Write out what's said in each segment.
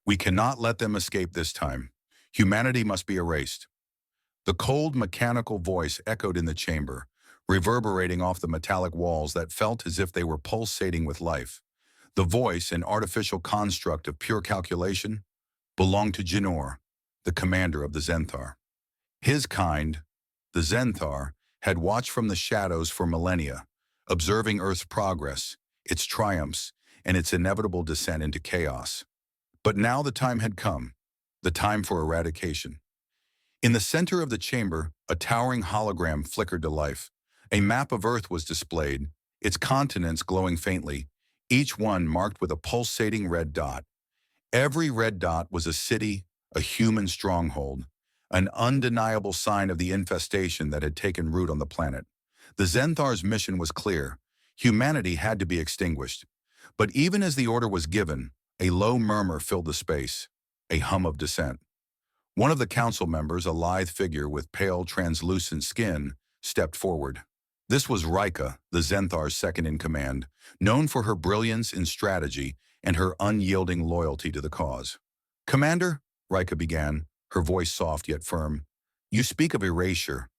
We cannot let them escape this time. Humanity must be erased. The cold, mechanical voice echoed in the chamber, reverberating off the metallic walls that felt as if they were pulsating with life. The voice, an artificial construct of pure calculation, belonged to Xen'thar, the commander of the Xen'thar. His kind, the Xen'thar, had watched from the shadows for millennia, observing Earth's progress, its triumphs, and its inevitable descent into chaos. But now the time had come, the time for eradication. In the center of the chamber, a towering hologram flickered to life. A map of Earth was displayed, its continents glowing faintly, each one marked with a pulsating red dot. Every red dot was a city, a human stronghold, an undeniable sign of the infestation that had taken root on the planet. The Xen'thar's mission was clear. Humanity had to be extinguished. But even as the order was given, a low murmur filled the space, a hum of dissent. One of the council members, a lithe figure with pale, translucent skin, stepped forward. This was Rika, the Xen'thar's second-in-command, known for her brilliance in strategy and her unyielding loyalty to the cause. "Commander," Rika began, her voice soft yet firm, "you speak of erasure,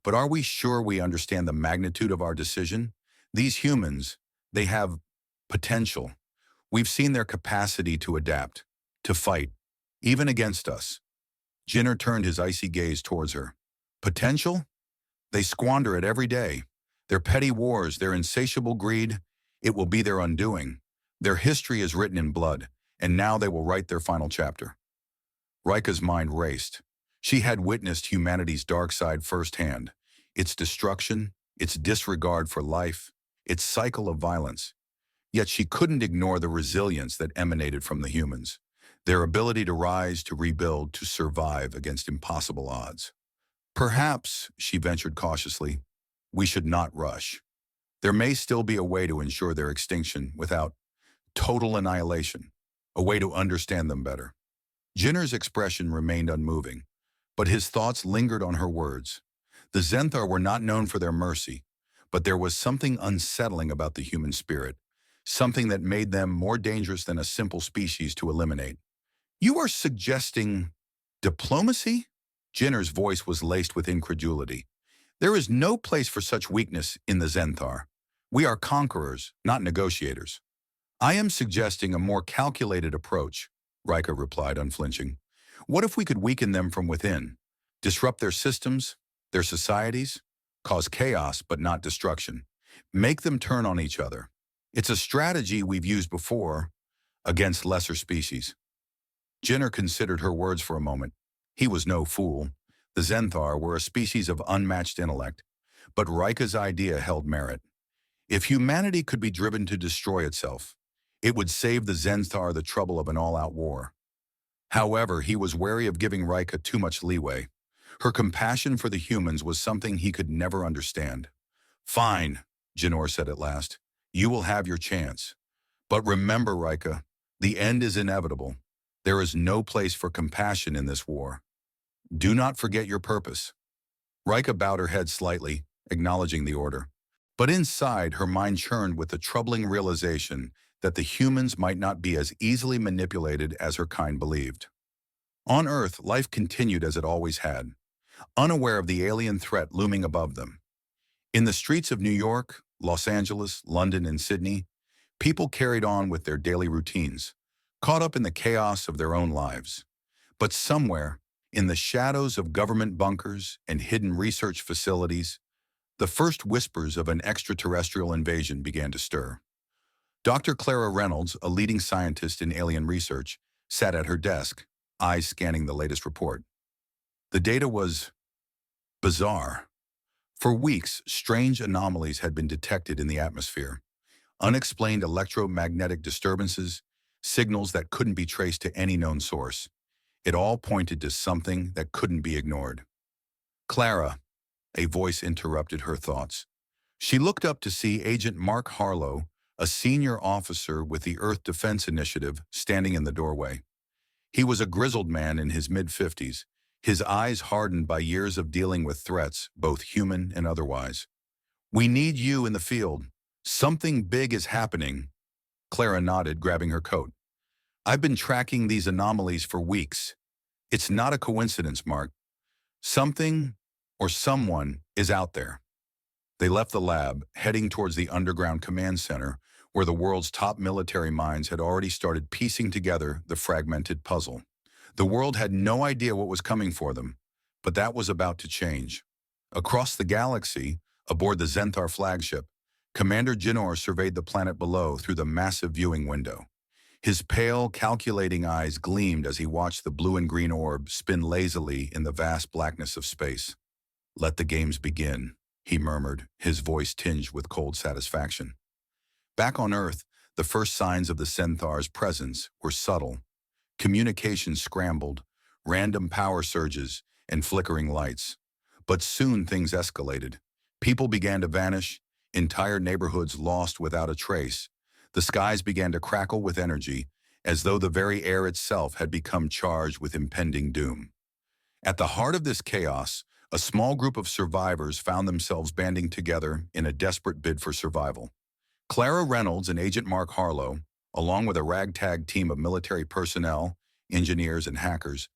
but are we sure we understand the magnitude of our decision? These humans, they have potential. We've seen their capacity to adapt, to fight, even against us." Xen'thar turned his icy gaze towards her. "Potential? They squander it every day. Their petty wars, their insatiable greed, it will be their undoing. Their history is written in blood, and now they will write their final chapter." Rika's mind raced. She had witnessed humanity's dark side firsthand, its destruction, its disregard for life, its cycle of violence. Yet she couldn't ignore the resilience that emanated from the humans, their ability to rise, to rebuild, to survive against impossible odds. "Perhaps," she ventured cautiously, "we should not rush. There may still be a way to ensure their extinction without total annihilation, a way to understand them better." Xen'thar's expression remained unmoving, but his thoughts lingered on her words. The Xen'thar were not known for their mercy, but there was something unsettling about the human spirit, something that made them more dangerous than a simple species to eliminate. "You are suggesting diplomacy?" Xen'thar's voice was laced with incredulity. "There is no place for such weakness in the Xen'thar. We are conquerors, not negotiators." "I am suggesting a more calculated approach," Rika replied, unflinching. "What if we could weaken them from within, disrupt their systems, their societies, cause chaos but not destruction, make them turn on each other? It's a strategy we've used before against lesser species." Xen'thar considered her words for a moment. He was no fool. The Xen'thar were a species of unmatched intellect, but Rika's idea held merit. If humanity could be driven to destroy itself, it would save the Xen'thar the trouble of an all-out war. However, he was wary of giving Rika too much leeway. Her compassion for the humans was something he could never understand. "Fine," Xen'thar said at last. "You will have your chance. But remember, Rika, the end is inevitable. There is no place for compassion in this war. Do not forget your purpose." Rika bowed her head slightly, acknowledging the order. But inside, her mind churned with the troubling realization that the humans might not be as easily manipulated as her kind believed. On Earth, life continued as it always had, unaware of the alien threat looming above them. In the streets of New York, Los Angeles, London, and Sydney, people carried on with their daily routines, caught up in the chaos of their own lives. But somewhere, in the shadows of government bunkers and hidden research facilities, the first whispers of an extraterrestrial invasion began to stir. Dr. Clara Reynolds, a leading scientist in alien research, sat at her desk, eyes scanning the latest report. The data was bizarre. For weeks, strange anomalies had been detected in the atmosphere. Unexplained electromagnetic disturbances, signals that couldn't be traced to any known source. It all pointed to something that couldn't be ignored. "Clara," a voice interrupted her thoughts. She looked up to see Agent Mark Harlow, a senior officer with the Earth Defense Initiative, standing in the doorway. He was a grizzled man in his mid-50s, his eyes hardened by years of dealing with threats, both human and otherwise. "We need you in the field. Something big is happening." Clara nodded, grabbing her coat. I've been tracking these anomalies for weeks. It's not a coincidence, Mark. Something or someone is out there. They left the lab, heading towards the underground command center, where the world's top military minds had already started piecing together the fragmented puzzle. The world had no idea what was coming for them, but that was about to change. Across the galaxy, aboard the Xen'thar flagship, Commander Xen'thar surveyed the planet below through the massive viewing window. His pale, calculating eyes gleamed as he watched the blue and green orb spin lazily in the vast blackness of space. "Let the games begin," he murmured, his voice tinged with cold satisfaction. Back on Earth, the first signs of the Xen'thar's presence were subtle. Communication scrambled, random power surges, and flickering lights. But soon things escalated. People began to vanish, entire neighborhoods lost without a trace. The skies began to crackle with energy, as though the very air itself had become charged with impending doom. At the heart of this chaos, a small group of survivors found themselves banding together in a desperate bid for survival. Clara Reynolds and Agent Mark Harlow, along with a ragtag team of military personnel, engineers, and hackers,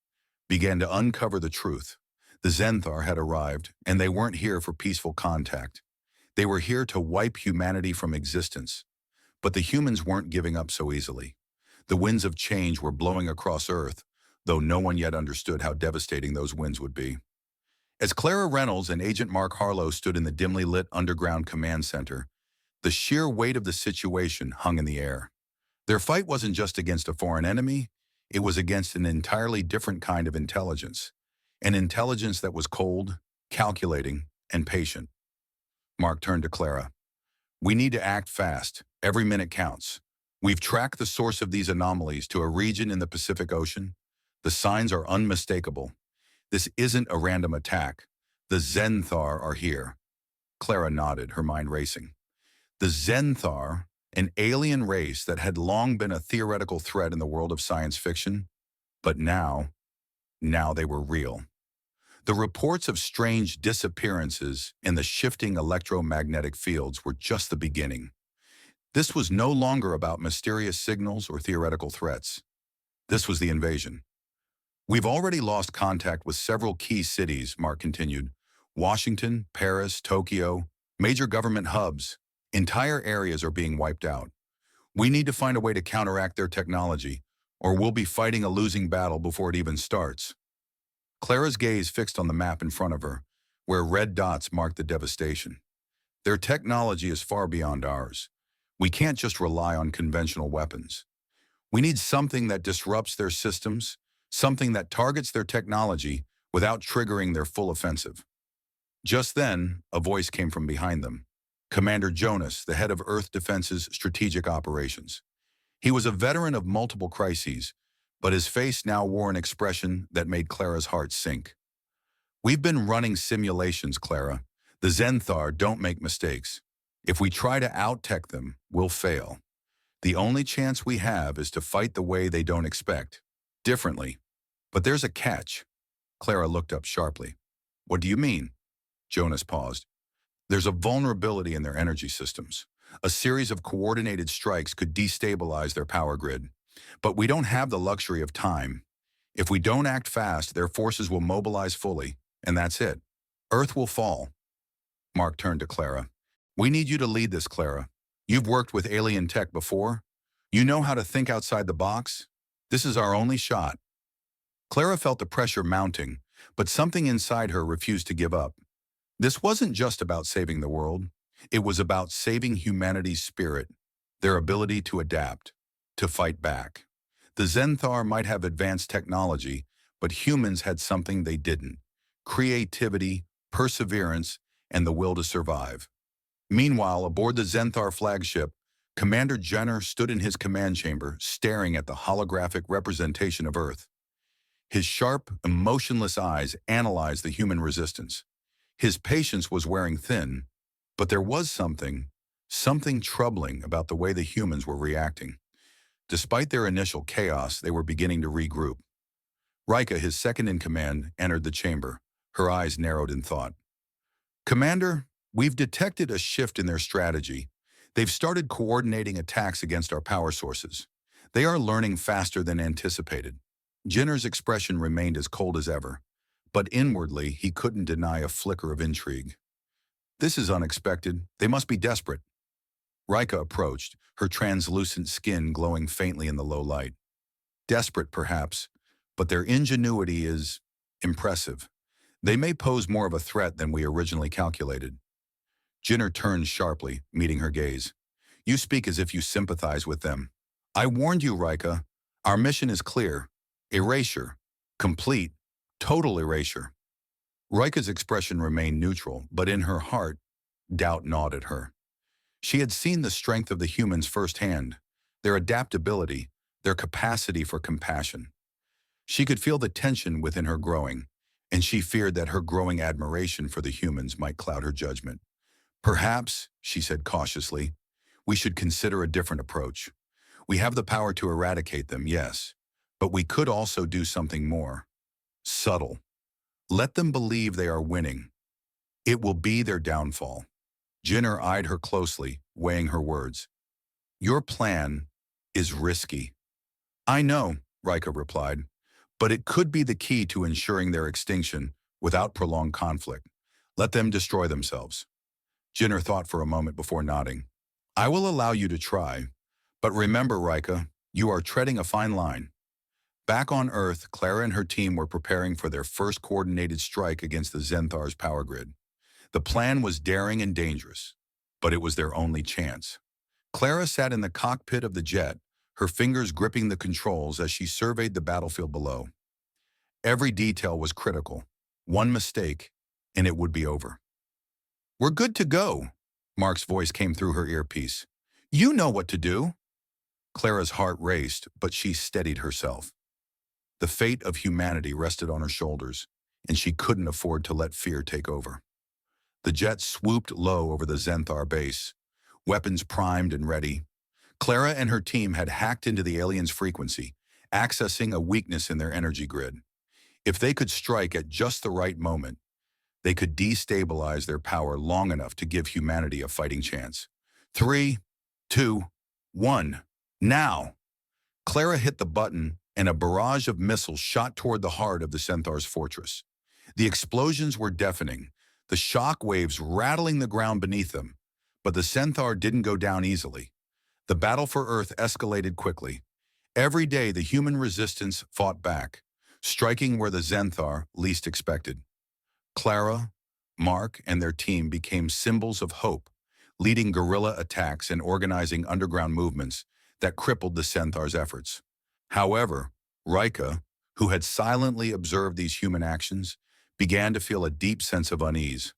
began to uncover the truth. The Xen'thar had arrived, and they weren't here for peaceful contact. They were here to wipe humanity from existence. But the humans weren't giving up so easily. The winds of change were blowing across Earth, though no one yet understood how devastating those winds would be. As Clara Reynolds and Agent Mark Harlow stood in the dimly lit underground command center, the sheer weight of the situation hung in the air. Their fight wasn't just against a foreign enemy, it was against an entirely different kind of intelligence. An intelligence that was cold, calculating, and patient. Mark turned to Clara. "We need to act fast. Every minute counts. We've tracked the source of these anomalies to a region in the Pacific Ocean. The signs are unmistakable. This isn't a random attack. The Xen'thar are here." Clara nodded, her mind racing. The Xen'thar, an alien race that had long been a theoretical threat in the world of science fiction, but now they were real. The reports of strange disappearances in the shifting electromagnetic fields were just the beginning. This was no longer about mysterious signals or theoretical threats. This was the invasion. "We've already lost contact with several key cities," Mark continued. "Washington, Paris, Tokyo, major government hubs. Entire areas are being wiped out. We need to find a way to counteract their technology, or we'll be fighting a losing battle before it even starts." Clara's gaze fixed on the map in front of her, where red dots marked the devastation. "Their technology is far beyond ours. We can't just rely on conventional weapons. We need something that disrupts their systems, something that targets their technology without triggering their full offensive." Just then, a voice came from behind them. Commander Jonas, the head of Earth Defense's strategic operations. He was a veteran of multiple crises, but his face now wore an expression that made Clara's heart sink. "We've been running simulations, Clara. The Xen'thar don't make mistakes. If we try to out-tech them, we'll fail. The only chance we have is to fight the way they don't expect, differently. But there's a catch." Clara looked up sharply. "What do you mean?" Jonas paused. "There's a vulnerability in their energy systems. A series of coordinated strikes could destabilize their power grid. But we don't have the luxury of time. If we don't act fast, their forces will mobilize fully, and that's it. Earth will fall." Mark turned to Clara. "We need you to lead this, Clara. You've worked with alien tech before. You know how to think outside the box. This is our only shot." Clara felt the pressure mounting, but something inside her refused to give up. This wasn't just about saving the world. It was about saving humanity's spirit, their ability to adapt, to fight back. The Xen'thar might have advanced technology, but humans had something they didn't: creativity, perseverance, and the will to survive. Meanwhile, aboard the Xen'thar flagship, Commander Jenner stood in his command chamber, staring at the holographic representation of Earth. His sharp, emotionless eyes analyzed the human resistance. His patience was wearing thin, but there was something troubling about the way the humans were reacting. Despite their initial chaos, they were beginning to regroup. Rika, his second-in-command, entered the chamber, her eyes narrowed in thought. "Commander, we've detected a shift in their strategy. They've started coordinating attacks against our power sources. They are learning faster than anticipated. Jenner's expression remained as cold as ever, but inwardly he couldn't deny a flicker of intrigue. This is unexpected. They must be desperate. Rika approached, her translucent skin glowing faintly in the low light. Desperate, perhaps, but their ingenuity is impressive. They may pose more of a threat than we originally calculated. Jenner turned sharply, meeting her gaze. You speak as if you sympathize with them. I warned you, Rika. Our mission is clear. Erasure. Complete. Total erasure. Rika's expression remained neutral, but in her heart, doubt gnawed at her. She had seen the strength of the humans firsthand, their adaptability, their capacity for compassion. She could feel the tension within her growing, and she feared that her growing admiration for the humans might cloud her judgment. Perhaps, she said cautiously, we should consider a different approach. We have the power to eradicate them, yes, but we could also do something more. Subtle. Let them believe they are winning. It will be their downfall. Jenner eyed her closely, weighing her words. Your plan is risky. I know, Rika replied, but it could be the key to ensuring their extinction without prolonged conflict. Let them destroy themselves. Jenner thought for a moment before nodding. I will allow you to try, but remember, Rika, you are treading a fine line. Back on Earth, Clara and her team were preparing for their first coordinated strike against the Xen'thar's power grid. The plan was daring and dangerous, but it was their only chance. Clara sat in the cockpit of the jet, her fingers gripping the controls as she surveyed the battlefield below. Every detail was critical. One mistake, and it would be over. We're good to go, Mark's voice came through her earpiece. You know what to do. Clara's heart raced, but she steadied herself. The fate of humanity rested on her shoulders, and she couldn't afford to let fear take over. The jet swooped low over the Xen'thar base, weapons primed and ready. Clara and her team had hacked into the aliens' frequency, accessing a weakness in their energy grid. If they could strike at just the right moment, they could destabilize their power long enough to give humanity a fighting chance. 3, 2, 1, now! Clara hit the button, and a barrage of missiles shot toward the heart of the Xen'thar's fortress. The explosions were deafening, the shock waves rattling the ground beneath them, but the Xen'thar didn't go down easily. The battle for Earth escalated quickly. Every day the human resistance fought back, striking where the Xen'thar least expected. Clara, Mark, and their team became symbols of hope, leading guerrilla attacks and organizing underground movements that crippled the Xen'thar's efforts. However, Rika, who had silently observed these human actions, began to feel a deep sense of unease.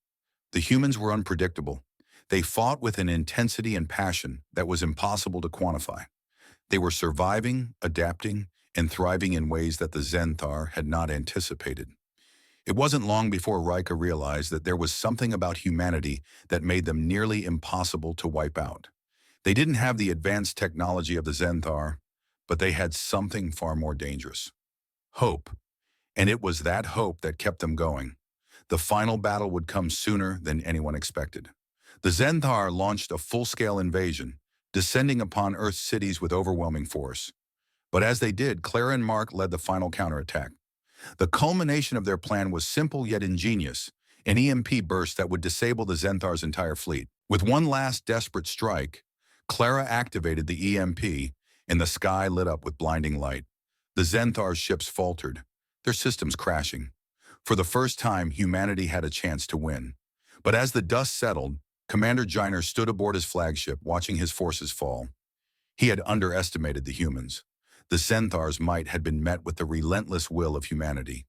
The humans were unpredictable. They fought with an intensity and passion that was impossible to quantify. They were surviving, adapting, and thriving in ways that the Xen'thar had not anticipated. It wasn't long before Rika realized that there was something about humanity that made them nearly impossible to wipe out. They didn't have the advanced technology of the Xen'thar, but they had something far more dangerous. Hope. And it was that hope that kept them going. The final battle would come sooner than anyone expected. The Xen'thar launched a full-scale invasion, descending upon Earth's cities with overwhelming force. But as they did, Clara and Mark led the final counterattack. The culmination of their plan was simple yet ingenious, an EMP burst that would disable the Xen'thar's entire fleet. With one last desperate strike, Clara activated the EMP, and the sky lit up with blinding light. The Xen'thar's ships faltered, their systems crashing. For the first time, humanity had a chance to win. But as the dust settled, Commander Xen'thar stood aboard his flagship, watching his forces fall. He had underestimated the humans. The Xen'thar's might had been met with the relentless will of humanity.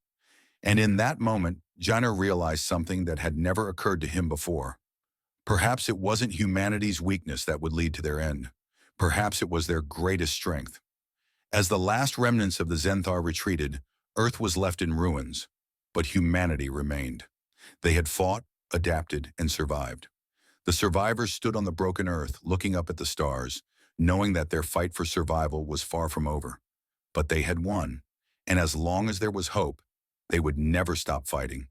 And in that moment, Xen'thar realized something that had never occurred to him before. Perhaps it wasn't humanity's weakness that would lead to their end. Perhaps it was their greatest strength. As the last remnants of the Xen'thar retreated, Earth was left in ruins, but humanity remained. They had fought, adapted, and survived. The survivors stood on the broken Earth, looking up at the stars, knowing that their fight for survival was far from over. But they had won, and as long as there was hope, they would never stop fighting.